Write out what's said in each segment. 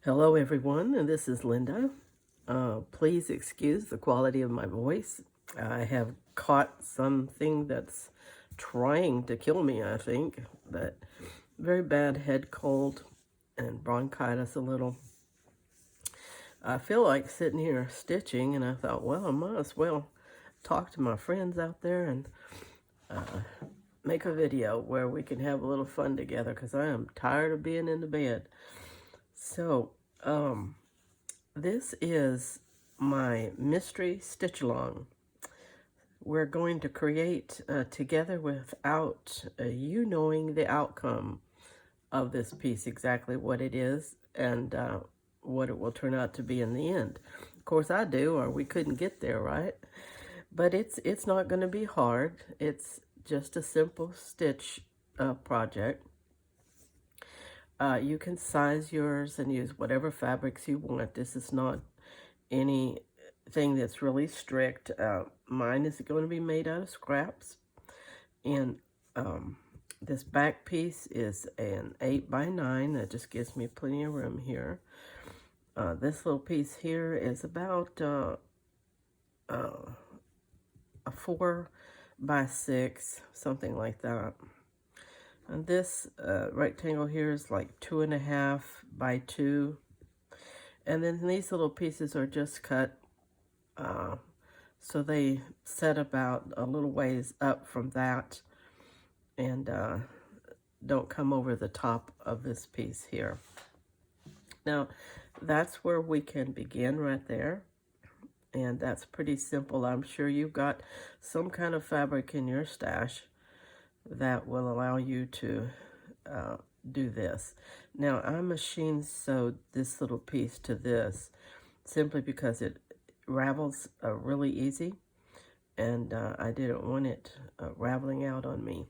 Hello everyone, and this is Linda. Please excuse the quality of my voice. I have caught something that's trying to kill me, I think, but very bad head cold and bronchitis a little. I feel like sitting here stitching, and I thought, well, I might as well talk to my friends out there and make a video where we can have a little fun together because I am tired of being in the bed. So, this is my mystery stitch along. We're going to create together without you knowing the outcome of this piece, exactly what it is and what it will turn out to be in the end. Of course I do, or we couldn't get there, right? But it's not going to be hard. It's just a simple stitch project. You can size yours and use whatever fabrics you want. This is not anything that's really strict. Mine is going to be made out of scraps. And this back piece is an 8x9. That just gives me plenty of room here. This little piece here is about a 4x6, something like that. And this rectangle here is like 2.5x2. And then these little pieces are just cut so they set about a little ways up from that and don't come over the top of this piece here. Now, that's where we can begin right there. And that's pretty simple. I'm sure you've got some kind of fabric in your stash that will allow you to do this. Now, I machine sewed this little piece to this simply because it ravels really easy, and I didn't want it raveling out on me.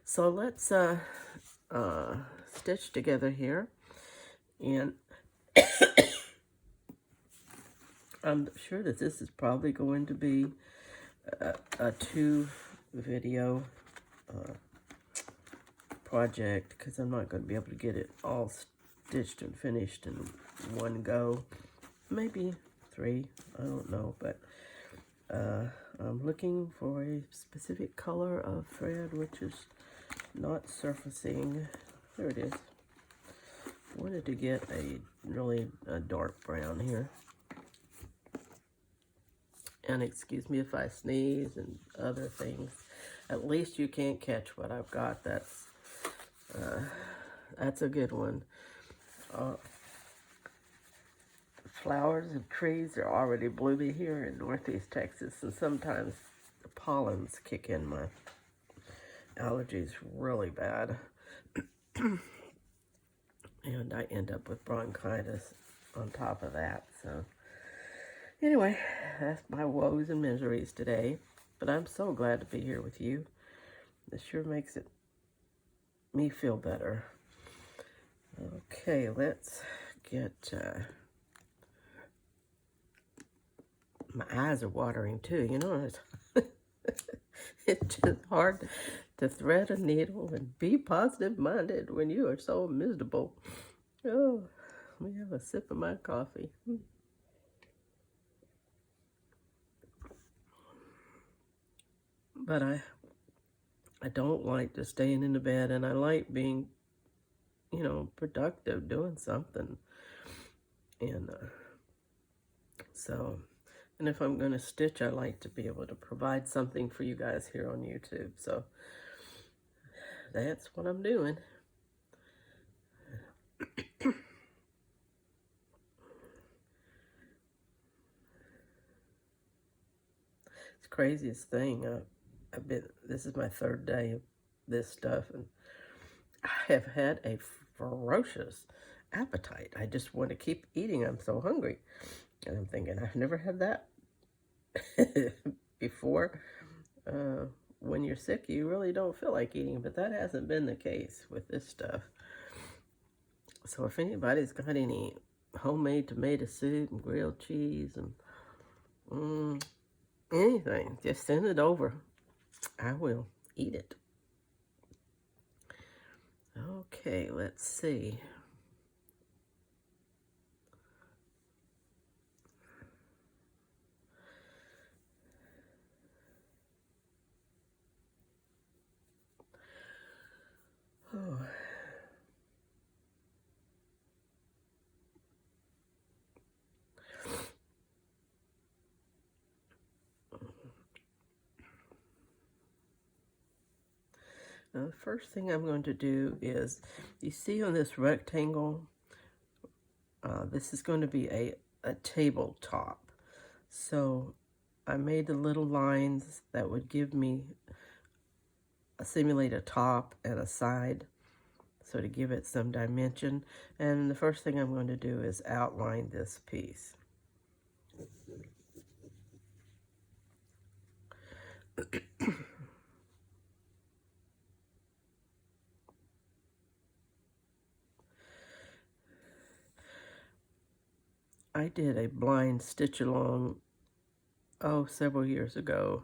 So let's stitch together here, and I'm sure that this is probably going to be a 2-video project because I'm not going to be able to get it all stitched and finished in one go. Maybe 3, I don't know, but I'm looking for a specific color of thread which is not surfacing. There it is. Wanted to get a really dark brown here. And excuse me if I sneeze and other things. At least you can't catch what I've got. That's a good one. Flowers and trees are already blooming here in Northeast Texas, and sometimes the pollens kick in. My allergies really bad. And I end up with bronchitis on top of that. So anyway, that's my woes and miseries today. But I'm so glad to be here with you. This sure makes me feel better. Okay, let's get... my eyes are watering too, you know. It's just hard to thread a needle and be positive-minded when you are so miserable. Oh, let me have a sip of my coffee. But I don't like just staying in the bed, and I like being, you know, productive, doing something. And and if I'm going to stitch, I like to be able to provide something for you guys here on YouTube. So that's what I'm doing. It's the craziest thing. This is my 3rd day of this stuff, and I have had a ferocious appetite. I just want to keep eating. I'm so hungry. And I'm thinking, I've never had that before. When you're sick, you really don't feel like eating, but that hasn't been the case with this stuff. So if anybody's got any homemade tomato soup and grilled cheese and anything, just send it over. I will eat it. Okay, let's see. Oh. Now, the first thing I'm going to do is, you see on this rectangle, this is going to be a tabletop. So I made the little lines that would give me, simulate a top and a side, so to give it some dimension. And the first thing I'm going to do is outline this piece. I did a blind stitch along, several years ago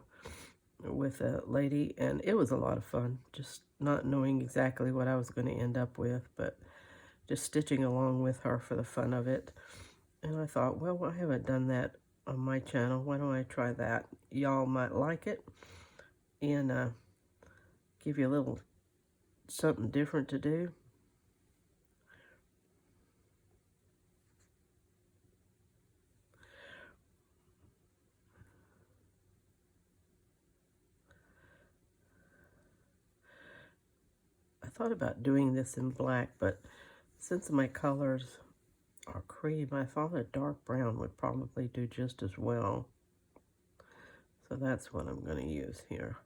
with a lady, and it was a lot of fun, just not knowing exactly what I was going to end up with, but just stitching along with her for the fun of it. And I thought, well, I haven't done that on my channel. Why don't I try that? Y'all might like it, and give you a little something different to do. I thought about doing this in black, but since my colors are cream, I thought a dark brown would probably do just as well. So that's what I'm going to use here.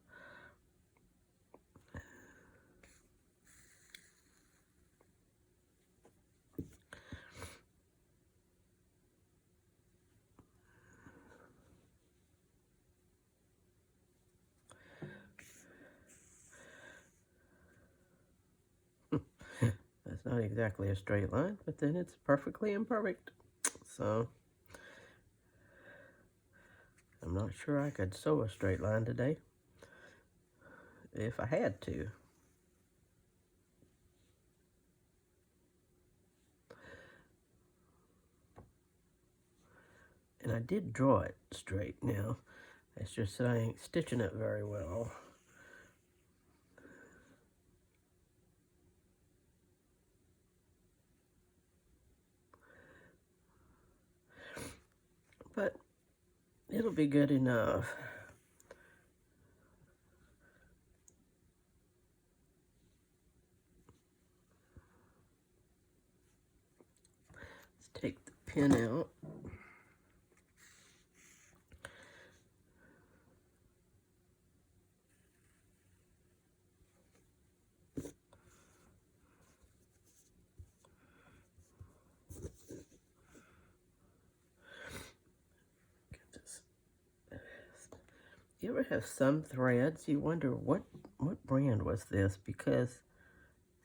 That's not exactly a straight line, but then it's perfectly imperfect. So I'm not sure I could sew a straight line today if I had to. And I did draw it straight now. It's just that I ain't stitching it very well. But it'll be good enough. Let's take the pin out. You ever have some threads, you wonder what brand was this, because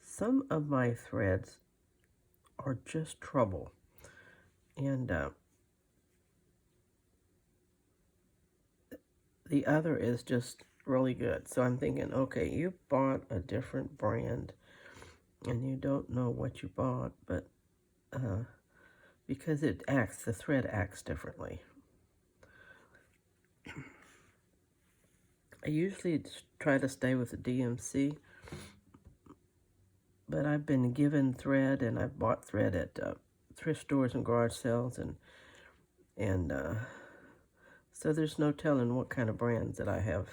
some of my threads are just trouble. And the other is just really good. So I'm thinking, okay, you bought a different brand and you don't know what you bought, but because the thread acts differently. I usually try to stay with the DMC, but I've been given thread, and I've bought thread at thrift stores and garage sales, and so there's no telling what kind of brands that I have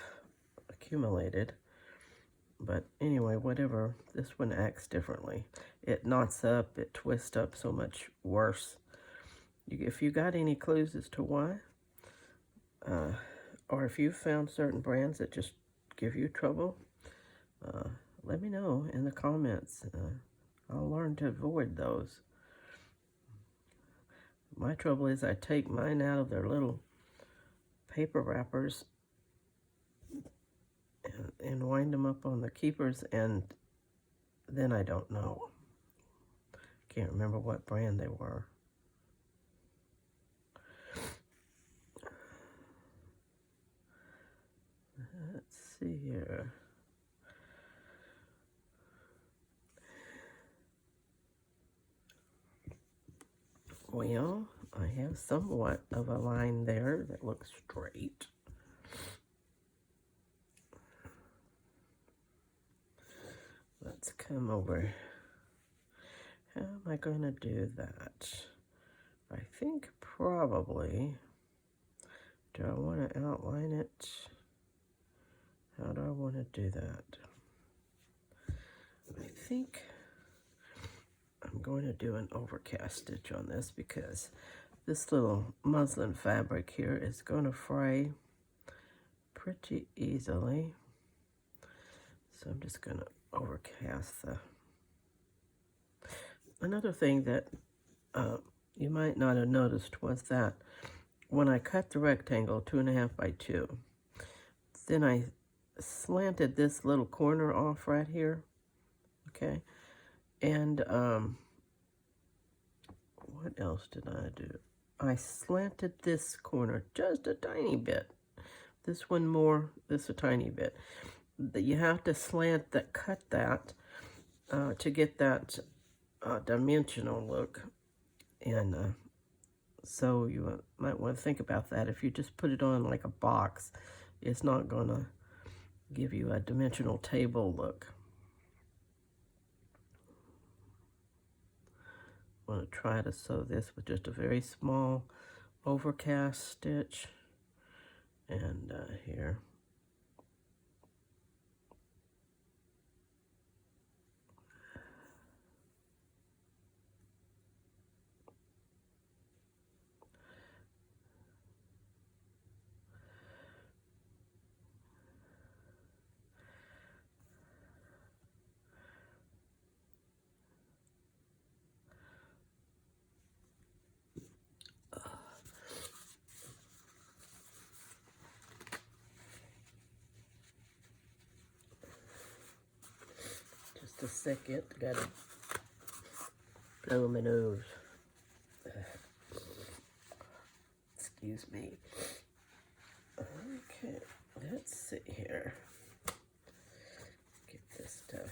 accumulated. But anyway, whatever, this one acts differently. It knots up, it twists up so much worse. If you got any clues as to why, or if you've found certain brands that just give you trouble, let me know in the comments. I'll learn to avoid those. My trouble is I take mine out of their little paper wrappers and wind them up on the keepers, and then I don't know. Can't remember what brand they were. Let's see here. Well, I have somewhat of a line there that looks straight. let's come over. How am I going to do that? I think probably, do I want to outline it? How do I want to do that? I think I'm going to do an overcast stitch on this because this little muslin fabric here is going to fray pretty easily. So I'm just going to overcast the... Another thing that you might not have noticed was that when I cut the rectangle 2.5 by 2, then I slanted this little corner off right here, okay? And what else did I do? I slanted this corner just a tiny bit. This one more, this a tiny bit. You have to slant that, cut that to get that dimensional look. And so you might want to think about that. If you just put it on like a box, it's not going to give you a dimensional table look. I'm going to try to sew this with just a very small overcast stitch. And here. Just a second, gotta blow my nose. Excuse me. Okay, let's see here. Get this stuff.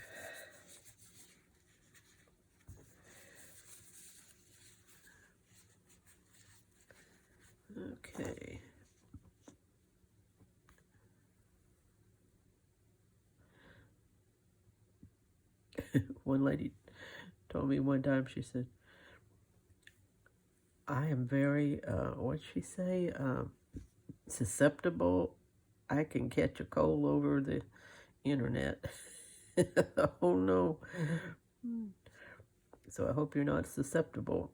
Okay. One lady told me one time, she said, I am very, what'd she say, susceptible. I can catch a cold over the internet. Oh no. So I hope you're not susceptible.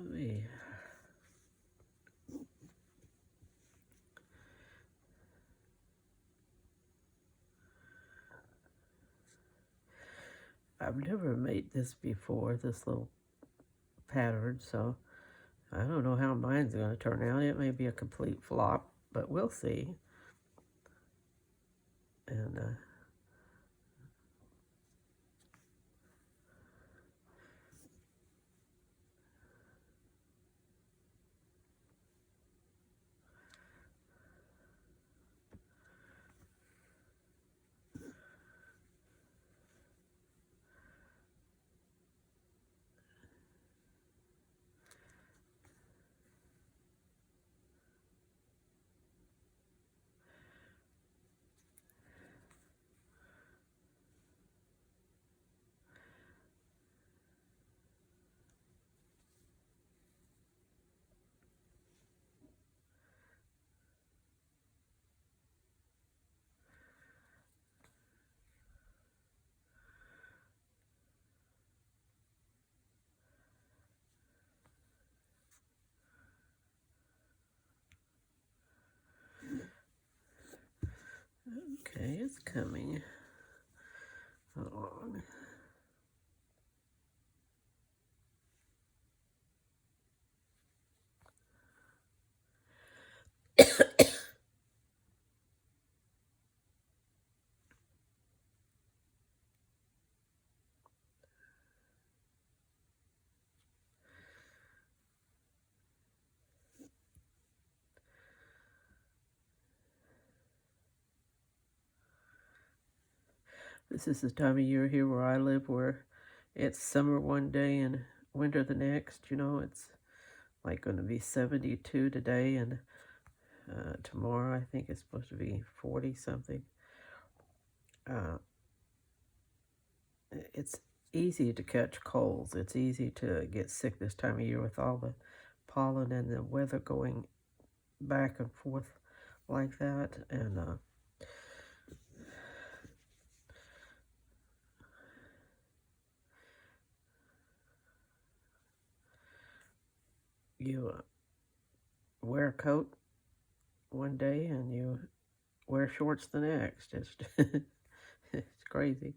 Oy. I've never made this before, this little pattern, so I don't know how mine's going to turn out. It may be a complete flop, but we'll see. And okay, it's coming along. This is the time of year here where I live where it's summer one day and winter the next. You know, it's like going to be 72 today, and tomorrow I think it's supposed to be 40 something. It's easy to catch colds. It's easy to get sick this time of year with all the pollen and the weather going back and forth like that. And you wear a coat one day and you wear shorts the next. It's it's crazy.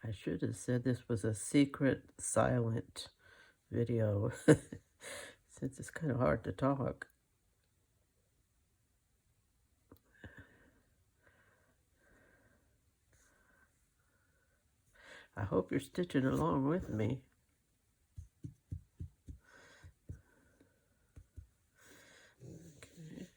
I should have said this was a secret silent video since it's kind of hard to talk. I hope you're stitching along with me. Okay.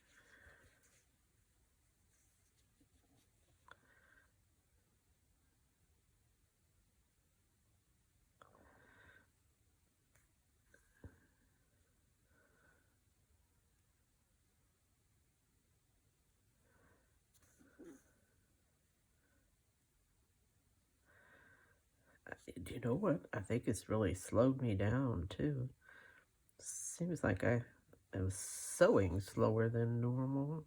Do you know what? I think it's really slowed me down too. Seems like I am sewing slower than normal.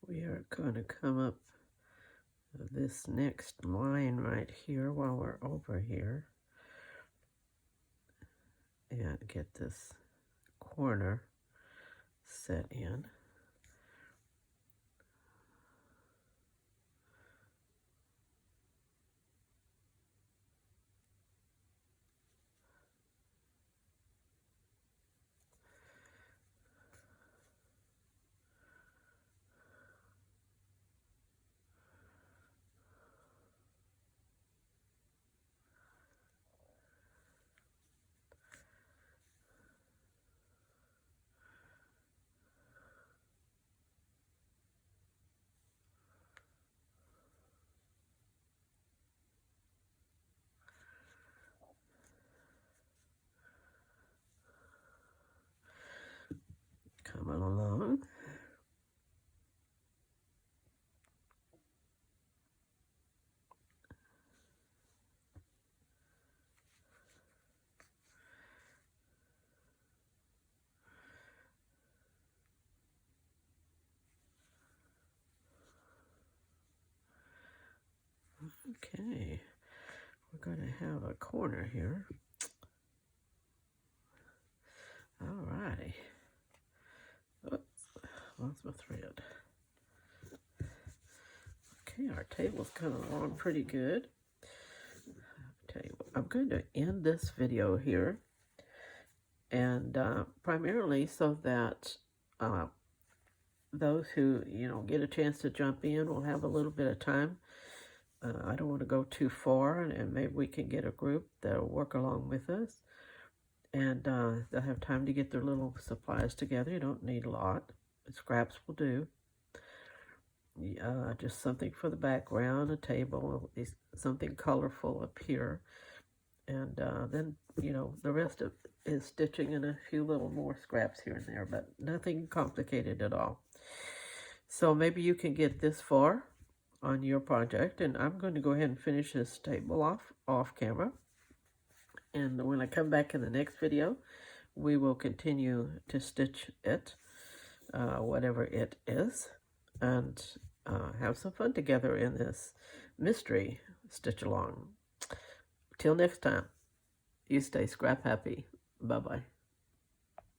We are going to come up this next line right here while we're over here and get this corner set in. Coming along. Okay, we're going to have a corner here. All righty. Oops, lost my thread. Okay, our table's coming along pretty good. I'll tell you what, I'm going to end this video here, and primarily so that those who get a chance to jump in will have a little bit of time. I don't want to go too far, and maybe we can get a group that'll work along with us, and they'll have time to get their little supplies together. You don't need a lot. Scraps will do. just something for the background, a table, something colorful up here. And then, the rest of is stitching and a few little more scraps here and there, but nothing complicated at all. So maybe you can get this far on your project, and I'm going to go ahead and finish this table off camera. And when I come back in the next video, we will continue to stitch it, whatever it is, and have some fun together in this mystery stitch along. Till next time, you stay scrap happy. Bye-bye.